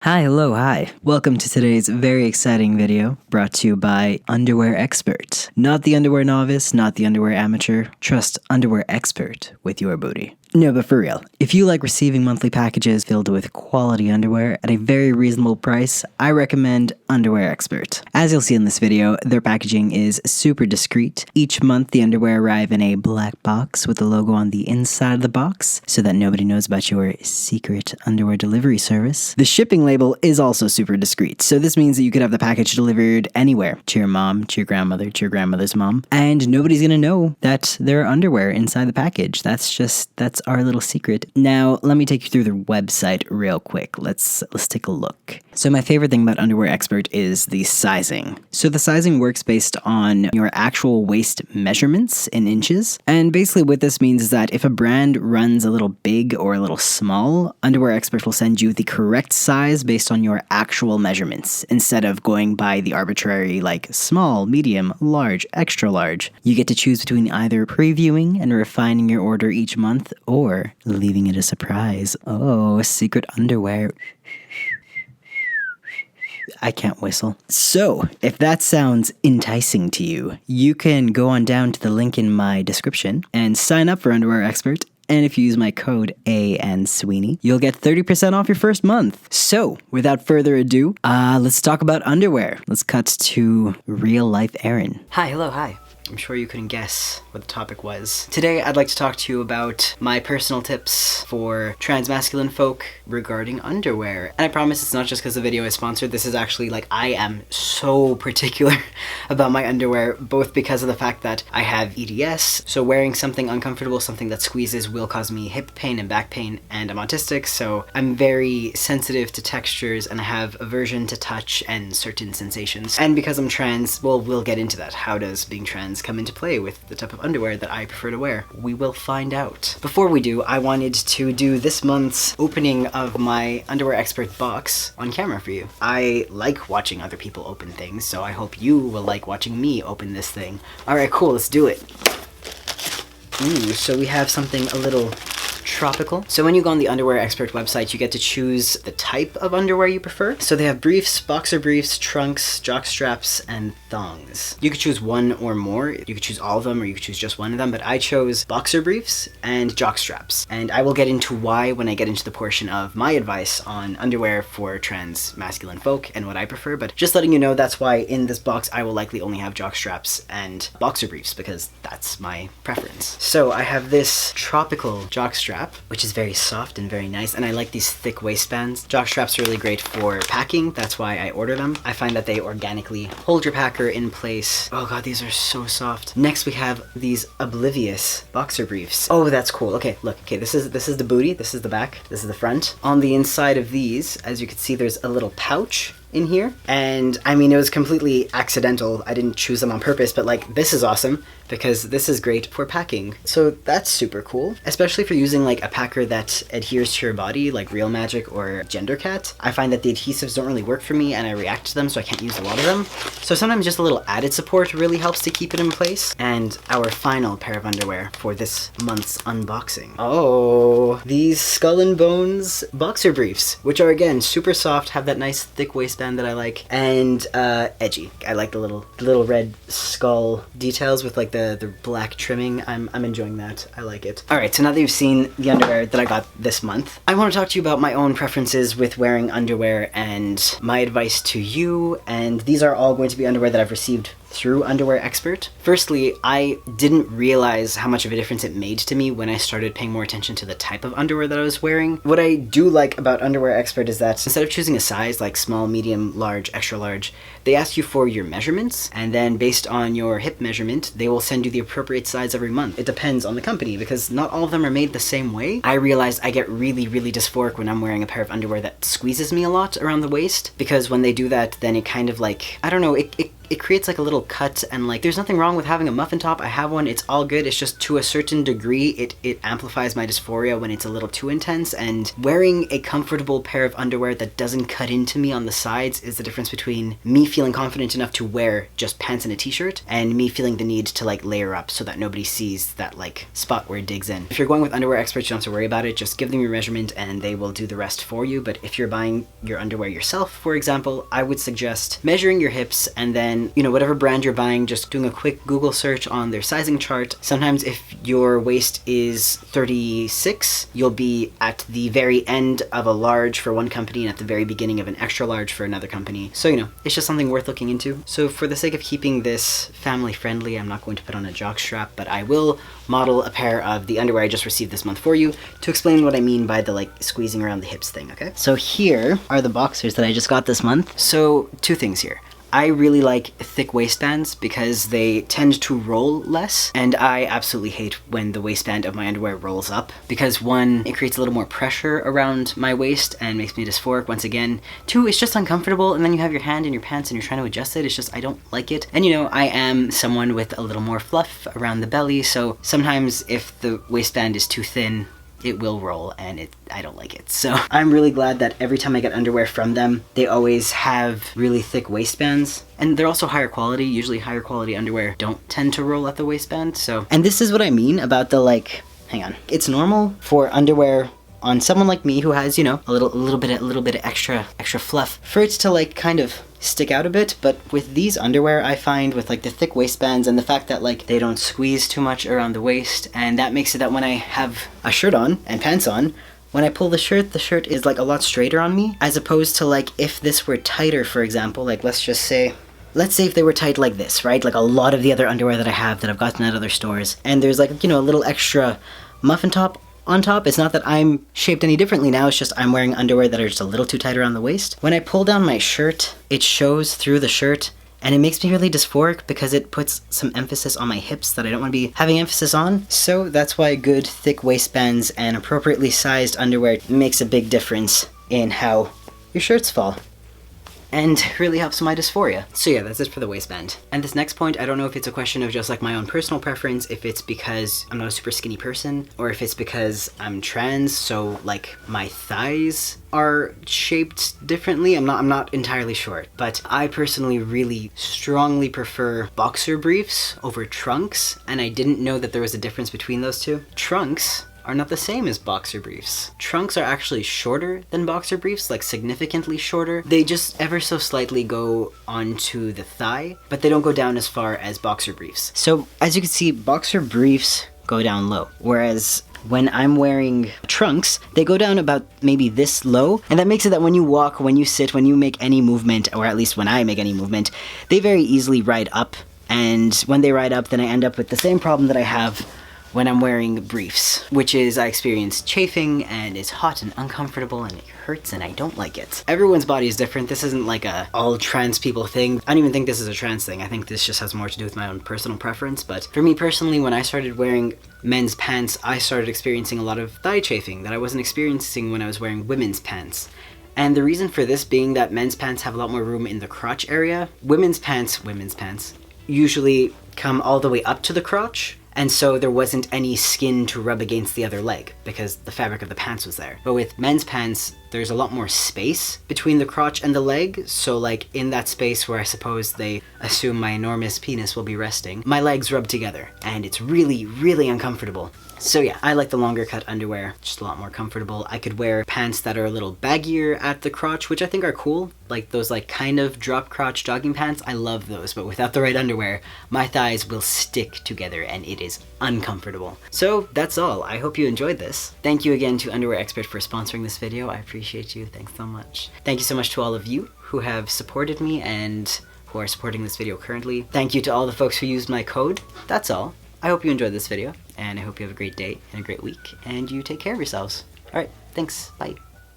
Hi, hello, hi. Welcome to today's very exciting video brought to you by Underwear Expert. Not the underwear novice, not the underwear amateur. Trust Underwear Expert with your booty. No, but for real, if you like receiving monthly packages filled with quality underwear at a very reasonable price, I recommend Underwear Expert. As you'll see in this video, their packaging is super discreet. Each month, the underwear arrive in a black box with the logo on the inside of the box so that nobody knows about your secret underwear delivery service. The shipping label is also super discreet, so this means that you could have the package delivered anywhere, to your mom, to your grandmother, to your grandmother's mom, and nobody's gonna know that there are underwear inside the package. That's our little secret. Now, let me take you through their website real quick. Let's take a look. So my favorite thing about Underwear Expert is the sizing. So the sizing works based on your actual waist measurements in inches. And basically what this means is that if a brand runs a little big or a little small, Underwear Expert will send you the correct size based on your actual measurements, instead of going by the arbitrary like small, medium, large, extra large. You get to choose between either previewing and refining your order each month or leaving it a surprise. Oh, secret underwear. I can't whistle. So, if that sounds enticing to you, you can go on down to the link in my description and sign up for Underwear Expert. And if you use my code Ansuini, you'll get 30% off your first month. So, without further ado, let's talk about underwear. Let's cut to real life Aaron. Hi, hello, hi. I'm sure you couldn't guess what the topic was. Today, I'd like to talk to you about my personal tips for transmasculine folk regarding underwear. And I promise it's not just because the video is sponsored. This is actually like, I am so particular about my underwear, both because of the fact that I have EDS, so wearing something uncomfortable, something that squeezes, will cause me hip pain and back pain, and I'm autistic, so I'm very sensitive to textures and I have aversion to touch and certain sensations. And because I'm trans, well, we'll get into that. How does being trans come into play with the type of underwear that I prefer to wear? We will find out. Before we do, I wanted to do this month's opening of my Underwear Expert box on camera for you. I like watching other people open things, so I hope you will like watching me open this thing. Alright, cool, let's do it. Ooh, so we have something a little tropical. So when you go on the Underwear Expert website, you get to choose the type of underwear you prefer. So they have briefs, boxer briefs, trunks, jock straps, and thongs. You could choose one or more. You could choose all of them, or you could choose just one of them, but I chose boxer briefs and jock straps. And I will get into why when I get into the portion of my advice on underwear for trans masculine folk and what I prefer, but just letting you know, that's why in this box I will likely only have jock straps and boxer briefs, because that's my preference. So I have this tropical jock strap, which is very soft and very nice, and I like these thick waistbands. Jock straps are really great for packing, that's why I order them. I find that they organically hold your packer in place. Oh god, these are so soft. Next we have these Oblivious boxer briefs. Oh, that's cool. Okay, look, okay, this is the booty, this is the back, this is the front. On the inside of these, as you can see, there's a little pouch in here, and I mean, it was completely accidental. I didn't choose them on purpose, but like, this is awesome because this is great for packing. So that's super cool, especially for using like a packer that adheres to your body, like Real Magic or Gender Cat. I find that the adhesives don't really work for me and I react to them, so I can't use a lot of them. So sometimes just a little added support really helps to keep it in place. And our final pair of underwear for this month's unboxing. Oh, these Skull and Bones boxer briefs, which are again super soft, have that nice thick waistband that I like, and edgy. I like the little red skull details with like the black trimming. I'm enjoying that. I like it. Alright, so now that you've seen the underwear that I got this month, I want to talk to you about my own preferences with wearing underwear and my advice to you, and these are all going to be underwear that I've received through Underwear Expert. Firstly, I didn't realize how much of a difference it made to me when I started paying more attention to the type of underwear that I was wearing. What I do like about Underwear Expert is that instead of choosing a size like small, medium, large, extra large, they ask you for your measurements, and then based on your hip measurement, they will send you the appropriate size every month. It depends on the company, because not all of them are made the same way. I realize I get really, really dysphoric when I'm wearing a pair of underwear that squeezes me a lot around the waist, because when they do that, then it kind of like, I don't know, it it creates like a little cut, and like there's nothing wrong with having a muffin top. I have one, it's all good. It's just to a certain degree it amplifies my dysphoria when it's a little too intense, and wearing a comfortable pair of underwear that doesn't cut into me on the sides is the difference between me feeling confident enough to wear just pants and a t-shirt and me feeling the need to like layer up so that nobody sees that like spot where it digs in. If you're going with underwear experts, you don't have to worry about it. Just give them your measurement and they will do the rest for you. But if you're buying your underwear yourself, for example, I would suggest measuring your hips, and then, you know, whatever brand you're buying, just doing a quick Google search on their sizing chart. Sometimes if your waist is 36, you'll be at the very end of a large for one company and at the very beginning of an extra large for another company. So, you know, it's just something worth looking into. So for the sake of keeping this family friendly, I'm not going to put on a jock strap, but I will model a pair of the underwear I just received this month for you to explain what I mean by the like squeezing around the hips thing, okay? So here are the boxers that I just got this month. So two things here. I really like thick waistbands because they tend to roll less, and I absolutely hate when the waistband of my underwear rolls up because one, it creates a little more pressure around my waist and makes me dysphoric once again. Two, it's just uncomfortable, and then you have your hand in your pants and you're trying to adjust it. It's just, I don't like it. And you know, I am someone with a little more fluff around the belly, so sometimes if the waistband is too thin, it will roll, and I don't like it. So I'm really glad that every time I get underwear from them, they always have really thick waistbands. And they're also higher quality. Usually higher quality underwear don't tend to roll at the waistband, so. And this is what I mean about the like, hang on. It's normal for underwear on someone like me who has, you know, a little bit of extra fluff, for it to like kind of stick out a bit. But with these underwear, I find with like the thick waistbands and the fact that like they don't squeeze too much around the waist, and that makes it that when I have a shirt on and pants on, when I pull the shirt is like a lot straighter on me, as opposed to like if this were tighter, for example, like let's say if they were tight like this, right? Like a lot of the other underwear that I have that I've gotten at other stores, and there's like, you know, a little extra muffin top on top. It's not that I'm shaped any differently now, it's just I'm wearing underwear that are just a little too tight around the waist. When I pull down my shirt, it shows through the shirt, and it makes me really dysphoric because it puts some emphasis on my hips that I don't want to be having emphasis on. So that's why good thick waistbands and appropriately sized underwear makes a big difference in how your shirts fall, and really helps my dysphoria. So yeah, that's it for the waistband. And this next point, I don't know if it's a question of just like my own personal preference, if it's because I'm not a super skinny person, or if it's because I'm trans, so like my thighs are shaped differently. I'm not entirely sure, but I personally really strongly prefer boxer briefs over trunks, and I didn't know that there was a difference between those two. Trunks are not the same as boxer briefs. Trunks are actually shorter than boxer briefs, like significantly shorter. They just ever so slightly go onto the thigh, but they don't go down as far as boxer briefs. So as you can see, boxer briefs go down low, whereas when I'm wearing trunks, they go down about maybe this low, and that makes it that when you walk, when you sit, when you make any movement, or at least when I make any movement, they very easily ride up. And when they ride up, then I end up with the same problem that I have when I'm wearing briefs, which is I experience chafing, and it's hot and uncomfortable, and it hurts, and I don't like it. Everyone's body is different. This isn't like a all trans people thing. I don't even think this is a trans thing. I think this just has more to do with my own personal preference. But for me personally, when I started wearing men's pants, I started experiencing a lot of thigh chafing that I wasn't experiencing when I was wearing women's pants. And the reason for this being that men's pants have a lot more room in the crotch area. Women's pants usually come all the way up to the crotch, and so there wasn't any skin to rub against the other leg because the fabric of the pants was there. But with men's pants, there's a lot more space between the crotch and the leg, so like in that space where I suppose they assume my enormous penis will be resting, my legs rub together, and it's really, really uncomfortable. So yeah, I like the longer cut underwear, just a lot more comfortable. I could wear pants that are a little baggier at the crotch, which I think are cool. Like those like kind of drop crotch jogging pants, I love those, but without the right underwear, my thighs will stick together and it is uncomfortable. So that's all. I hope you enjoyed this. Thank you again to Underwear Expert for sponsoring this video. I appreciate you. Thanks so much. Thank you so much to all of you who have supported me and who are supporting this video currently. Thank you to all the folks who used my code. That's all. I hope you enjoyed this video, and I hope you have a great day and a great week, and you take care of yourselves. All right, thanks. Bye.